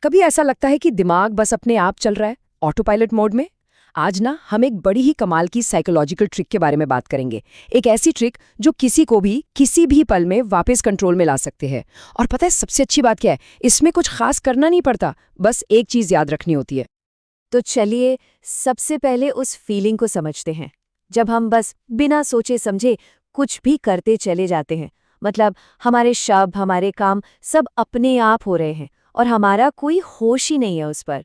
कभी ऐसा लगता है कि दिमाग बस अपने आप चल रहा है, ऑटो पायलट मोड में। आज ना हम एक बड़ी ही कमाल की साइकोलॉजिकल ट्रिक के बारे में बात करेंगे। एक ऐसी ट्रिक जो किसी को भी किसी भी पल में वापस कंट्रोल में ला सकते हैं। और पता है सबसे अच्छी बात क्या है, इसमें कुछ खास करना नहीं पड़ता, बस एक चीज याद रखनी होती है। तो चलिए सबसे पहले उस फीलिंग को समझते हैं जब हम बस बिना सोचे समझे कुछ भी करते चले जाते हैं। मतलब हमारे शब्द, हमारे काम सब अपने आप हो रहे हैं और हमारा कोई होश ही नहीं है उस पर।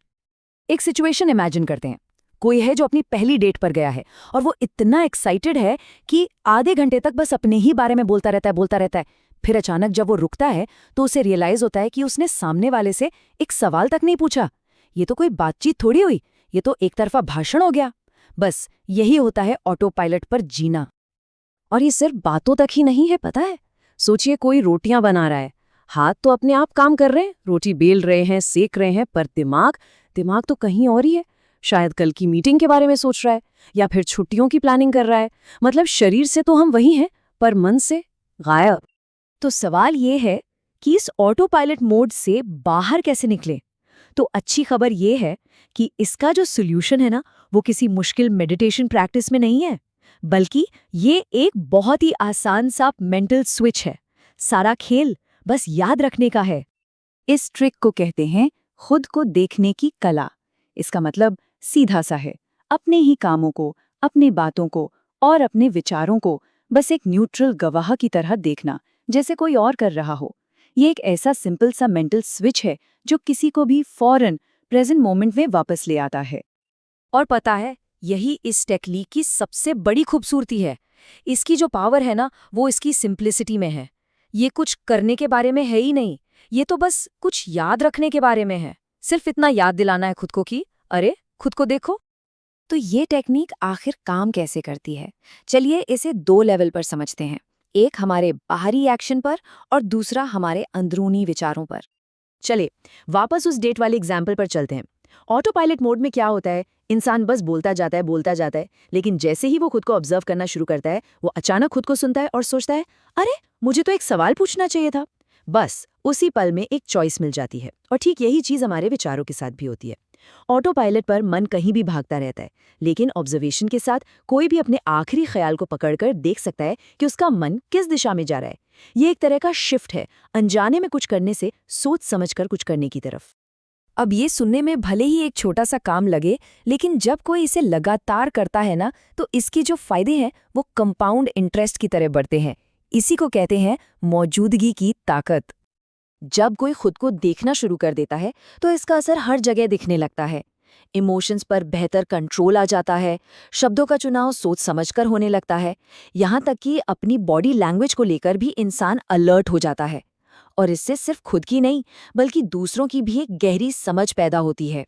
एक सिचुएशन इमेजिन करते हैं। कोई है जो अपनी पहली डेट पर गया है और वो इतना एक्साइटेड है कि आधे घंटे तक बस अपने ही बारे में बोलता रहता है। फिर अचानक जब वो रुकता है तो उसे रियलाइज होता है कि उसने सामने वाले से एक सवाल तक नहीं पूछा। ये तो कोई बातचीत थोड़ी हुई, ये तो एक तरफा भाषण हो गया। बस यही होता है ऑटो पायलट पर जीना। और ये सिर्फ बातों तक ही नहीं है, पता है। सोचिए कोई रोटियां बना रहा है, हाथ तो अपने आप काम कर रहे हैं, रोटी बेल रहे हैं, सेक रहे हैं, पर दिमाग दिमाग तो कहीं और ही है। शायद कल की मीटिंग के बारे में सोच रहा है या फिर छुट्टियों की प्लानिंग कर रहा है। मतलब शरीर से तो हम वही हैं, पर मन से गायब। तो सवाल ये है कि इस ऑटो पायलट मोड से बाहर कैसे निकले। तो अच्छी खबर ये है कि इसका जो सोल्यूशन है ना, वो किसी मुश्किल मेडिटेशन प्रैक्टिस में नहीं है, बल्कि ये एक बहुत ही आसान सा मेंटल स्विच है। सारा खेल बस याद रखने का है। इस ट्रिक को कहते हैं खुद को देखने की कला। इसका मतलब सीधा सा है, अपने ही कामों को, अपनी बातों को और अपने विचारों को बस एक न्यूट्रल गवाह की तरह देखना, जैसे कोई और कर रहा हो। ये एक ऐसा सिंपल सा मेंटल स्विच है जो किसी को भी फौरन प्रेजेंट मोमेंट में वापस ले आता है। और पता है, यही इस टेक्निक की सबसे बड़ी खूबसूरती है। इसकी जो पावर है ना, वो इसकी सिंप्लिसिटी में है। ये कुछ करने के बारे में है ही नहीं, ये तो बस कुछ याद रखने के बारे में है। सिर्फ इतना याद दिलाना है खुद को कि अरे, खुद को देखो। तो ये टेक्निक आखिर काम कैसे करती है? चलिए इसे दो लेवल पर समझते हैं। एक हमारे बाहरी एक्शन पर और दूसरा हमारे अंदरूनी विचारों पर। चले वापस उस डेट वाले एग्जाम्पल पर चलते हैं। ऑटो पायलट मोड में क्या होता है, इंसान बस बोलता जाता है, लेकिन जैसे ही वो खुद को ऑब्जर्व करना शुरू करता है, वो अचानक खुद को सुनता है और सोचता है, अरे मुझे तो एक सवाल पूछना चाहिए था। बस उसी पल में एक चॉइस मिल जाती है। और ठीक यही चीज हमारे विचारों के साथ भी होती है। ऑटो पायलट पर मन कहीं भी भागता रहता है, लेकिन ऑब्जर्वेशन के साथ कोई भी अपने आखिरी ख्याल को पकड़कर देख सकता है कि उसका मन किस दिशा में जा रहा है। ये एक तरह का शिफ्ट है, अनजाने में कुछ करने से सोच समझकर कुछ करने की तरफ। अब ये सुनने में भले ही एक छोटा सा काम लगे, लेकिन जब कोई इसे लगातार करता है ना, तो इसकी जो फायदे हैं वो कंपाउंड इंटरेस्ट की तरह बढ़ते हैं। इसी को कहते हैं मौजूदगी की ताकत। जब कोई खुद को देखना शुरू कर देता है तो इसका असर हर जगह दिखने लगता है। इमोशंस पर बेहतर कंट्रोल आ जाता है, शब्दों का चुनाव सोच समझकर होने लगता है, यहाँ तक कि अपनी बॉडी लैंग्वेज को लेकर भी इंसान अलर्ट हो जाता है। और इससे सिर्फ खुद की नहीं, बल्कि दूसरों की भी एक गहरी समझ पैदा होती है।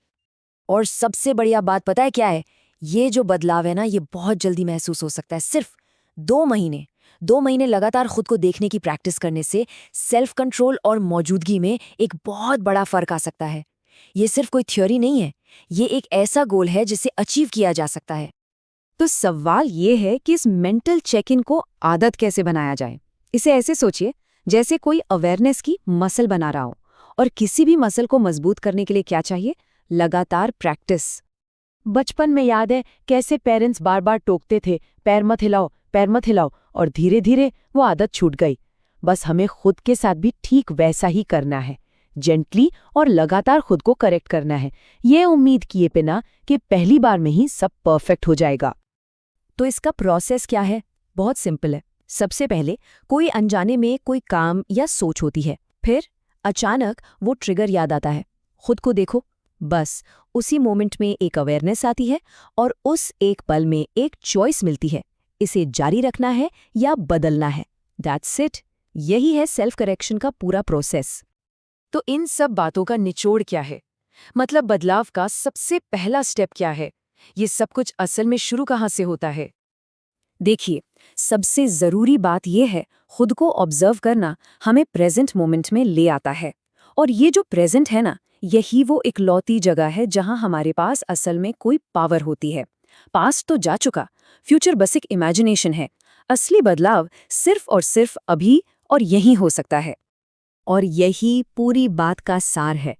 और सबसे बढ़िया बात पता है क्या है? ये जो बदलाव है ना, ये बहुत जल्दी महसूस हो सकता है। सिर्फ 2 महीने 2 महीने लगातार खुद को देखने की प्रैक्टिस करने से सेल्फ कंट्रोल और मौजूदगी में एक बहुत बड़ा फर्क आ सकता है। ये सिर्फ कोई थ्योरी नहीं है, ये एक ऐसा गोल है जिसे अचीव किया जा सकता है। तो सवाल ये है कि इस मेंटल चेक इन को आदत कैसे बनाया जाए। इसे ऐसे सोचिए जैसे कोई अवेयरनेस की मसल बना रहा हो, और किसी भी मसल को मजबूत करने के लिए क्या चाहिए? लगातार प्रैक्टिस। बचपन में याद है कैसे पेरेंट्स बार बार टोकते थे, पैर मत हिलाओ, पैर मत हिलाओ, और धीरे धीरे वो आदत छूट गई। बस हमें खुद के साथ भी ठीक वैसा ही करना है, जेंटली और लगातार खुद को करेक्ट करना है, ये उम्मीद किए बिना कि पहली बार में ही सब परफेक्ट हो जाएगा। तो इसका प्रोसेस क्या है? बहुत सिंपल है। सबसे पहले कोई अनजाने में कोई काम या सोच होती है, फिर अचानक वो ट्रिगर याद आता है, खुद को देखो। बस उसी मोमेंट में एक अवेयरनेस आती है और उस एक पल में एक चॉइस मिलती है, इसे जारी रखना है या बदलना है। That's it. यही है सेल्फ करेक्शन का पूरा प्रोसेस। तो इन सब बातों का निचोड़ क्या है? मतलब बदलाव का सबसे पहला स्टेप क्या है? ये सब कुछ असल में शुरू कहाँ से होता है? देखिए, सबसे जरूरी बात यह है, खुद को ऑब्जर्व करना हमें प्रेजेंट मोमेंट में ले आता है। और ये जो प्रेजेंट है ना, यही वो इकलौती जगह है जहां हमारे पास असल में कोई पावर होती है। पास्ट तो जा चुका, फ्यूचर बस एक इमेजिनेशन है। असली बदलाव सिर्फ और सिर्फ अभी और यहीं हो सकता है। और यही पूरी बात का सार है।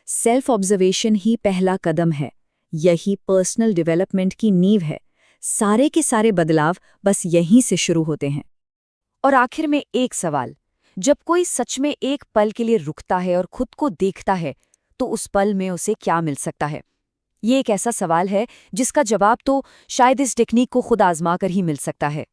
सेल्फ ऑब्जर्वेशन ही पहला कदम है। यही पर्सनल डेवलपमेंट की नींव है। सारे के सारे बदलाव बस यहीं से शुरू होते हैं। और आखिर में एक सवाल, जब कोई सच में एक पल के लिए रुकता है और खुद को देखता है, तो उस पल में उसे क्या मिल सकता है? ये एक ऐसा सवाल है जिसका जवाब तो शायद इस टेक्निक को खुद आजमा कर ही मिल सकता है।